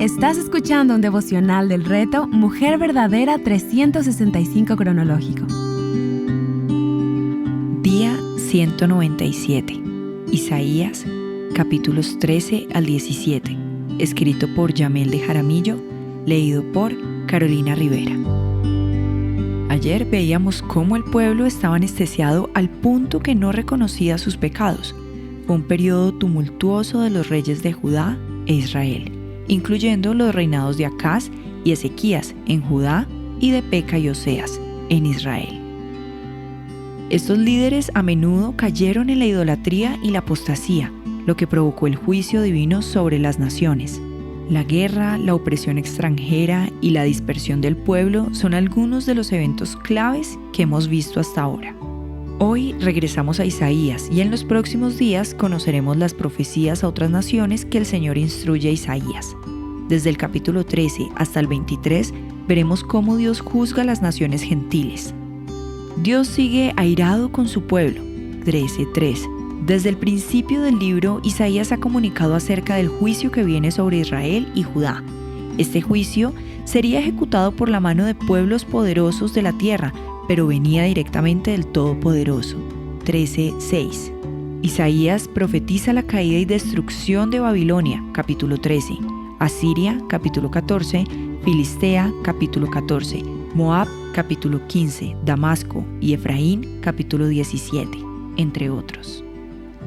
Estás escuchando un devocional del reto Mujer Verdadera 365 cronológico. Día 197. Isaías, capítulos 13 al 17. Escrito por Yamel de Jaramillo, leído por Carolina Rivera. Ayer veíamos cómo el pueblo estaba anestesiado al punto que no reconocía sus pecados. Fue un periodo tumultuoso de los reyes de Judá e Israel, incluyendo los reinados de Acaz y Ezequías en Judá y de Peca y Oseas en Israel. Estos líderes a menudo cayeron en la idolatría y la apostasía, lo que provocó el juicio divino sobre las naciones. La guerra, la opresión extranjera y la dispersión del pueblo son algunos de los eventos claves que hemos visto hasta ahora. Hoy regresamos a Isaías y en los próximos días conoceremos las profecías a otras naciones que el Señor instruye a Isaías. Desde el capítulo 13 hasta el 23 veremos cómo Dios juzga a las naciones gentiles. Dios sigue airado con su pueblo. 13:3. Desde el principio del libro, Isaías ha comunicado acerca del juicio que viene sobre Israel y Judá. Este juicio sería ejecutado por la mano de pueblos poderosos de la tierra, pero venía directamente del Todopoderoso. 13:6. Isaías profetiza la caída y destrucción de Babilonia, capítulo 13, Asiria, capítulo 14, Filistea, capítulo 14, Moab, capítulo 15, Damasco y Efraín, capítulo 17, entre otros.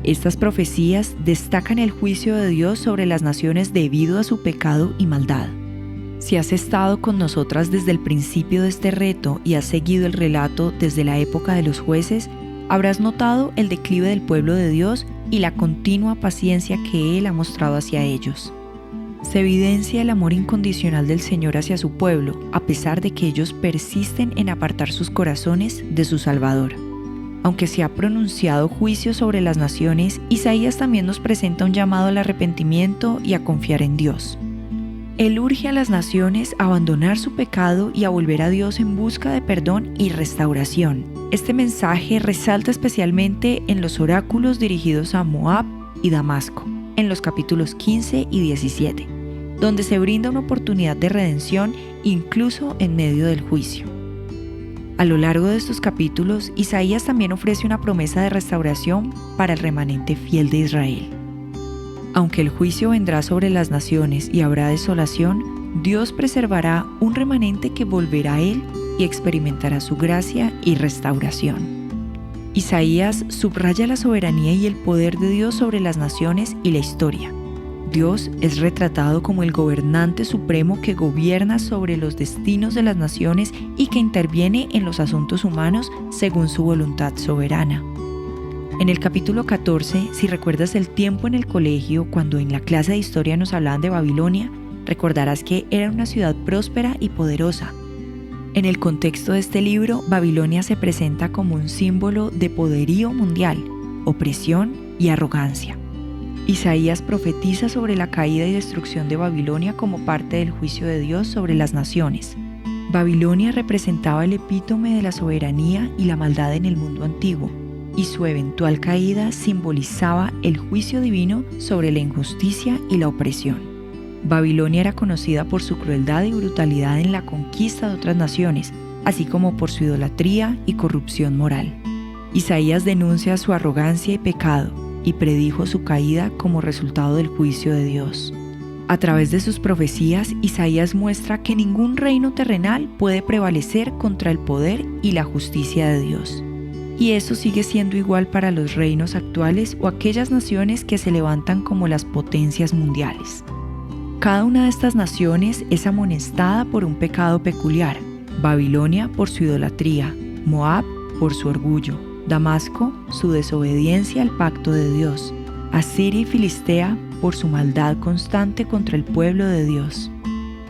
Estas profecías destacan el juicio de Dios sobre las naciones debido a su pecado y maldad. Si has estado con nosotras desde el principio de este reto y has seguido el relato desde la época de los jueces, habrás notado el declive del pueblo de Dios y la continua paciencia que Él ha mostrado hacia ellos. Se evidencia el amor incondicional del Señor hacia su pueblo, a pesar de que ellos persisten en apartar sus corazones de su Salvador. Aunque se ha pronunciado juicio sobre las naciones, Isaías también nos presenta un llamado al arrepentimiento y a confiar en Dios. Él urge a las naciones a abandonar su pecado y a volver a Dios en busca de perdón y restauración. Este mensaje resalta especialmente en los oráculos dirigidos a Moab y Damasco, en los capítulos 15 y 17, donde se brinda una oportunidad de redención incluso en medio del juicio. A lo largo de estos capítulos, Isaías también ofrece una promesa de restauración para el remanente fiel de Israel. Aunque el juicio vendrá sobre las naciones y habrá desolación, Dios preservará un remanente que volverá a Él y experimentará su gracia y restauración. Isaías subraya la soberanía y el poder de Dios sobre las naciones y la historia. Dios es retratado como el gobernante supremo que gobierna sobre los destinos de las naciones y que interviene en los asuntos humanos según su voluntad soberana. En el capítulo 14, si recuerdas el tiempo en el colegio cuando en la clase de historia nos hablaban de Babilonia, recordarás que era una ciudad próspera y poderosa. En el contexto de este libro, Babilonia se presenta como un símbolo de poderío mundial, opresión y arrogancia. Isaías profetiza sobre la caída y destrucción de Babilonia como parte del juicio de Dios sobre las naciones. Babilonia representaba el epítome de la soberanía y la maldad en el mundo antiguo, y su eventual caída simbolizaba el juicio divino sobre la injusticia y la opresión. Babilonia era conocida por su crueldad y brutalidad en la conquista de otras naciones, así como por su idolatría y corrupción moral. Isaías denuncia su arrogancia y pecado y predijo su caída como resultado del juicio de Dios. A través de sus profecías, Isaías muestra que ningún reino terrenal puede prevalecer contra el poder y la justicia de Dios. Y eso sigue siendo igual para los reinos actuales o aquellas naciones que se levantan como las potencias mundiales. Cada una de estas naciones es amonestada por un pecado peculiar: Babilonia por su idolatría, Moab por su orgullo, Damasco su desobediencia al pacto de Dios, Asiria y Filistea por su maldad constante contra el pueblo de Dios.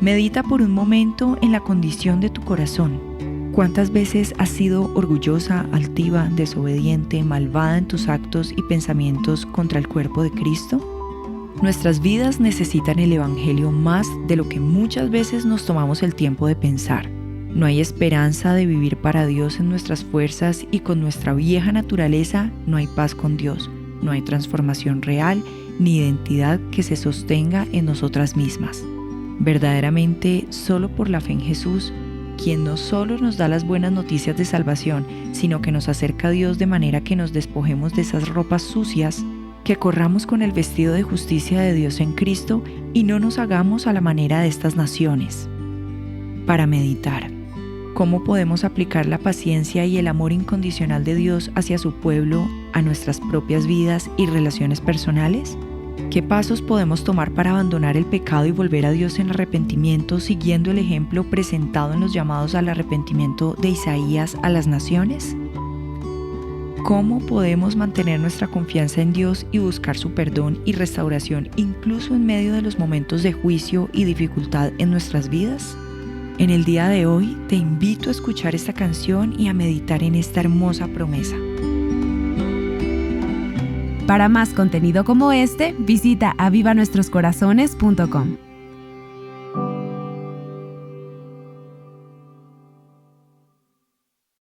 Medita por un momento en la condición de tu corazón. ¿Cuántas veces has sido orgullosa, altiva, desobediente, malvada en tus actos y pensamientos contra el cuerpo de Cristo? Nuestras vidas necesitan el Evangelio más de lo que muchas veces nos tomamos el tiempo de pensar. No hay esperanza de vivir para Dios en nuestras fuerzas y con nuestra vieja naturaleza no hay paz con Dios, no hay transformación real ni identidad que se sostenga en nosotras mismas. Verdaderamente, solo por la fe en Jesús, quien no solo nos da las buenas noticias de salvación, sino que nos acerca a Dios de manera que nos despojemos de esas ropas sucias, que corramos con el vestido de justicia de Dios en Cristo y no nos hagamos a la manera de estas naciones. Para meditar, ¿cómo podemos aplicar la paciencia y el amor incondicional de Dios hacia su pueblo a nuestras propias vidas y relaciones personales? ¿Qué pasos podemos tomar para abandonar el pecado y volver a Dios en arrepentimiento siguiendo el ejemplo presentado en los llamados al arrepentimiento de Isaías a las naciones? ¿Cómo podemos mantener nuestra confianza en Dios y buscar su perdón y restauración incluso en medio de los momentos de juicio y dificultad en nuestras vidas? En el día de hoy te invito a escuchar esta canción y a meditar en esta hermosa promesa. Para más contenido como este, visita avivanuestroscorazones.com.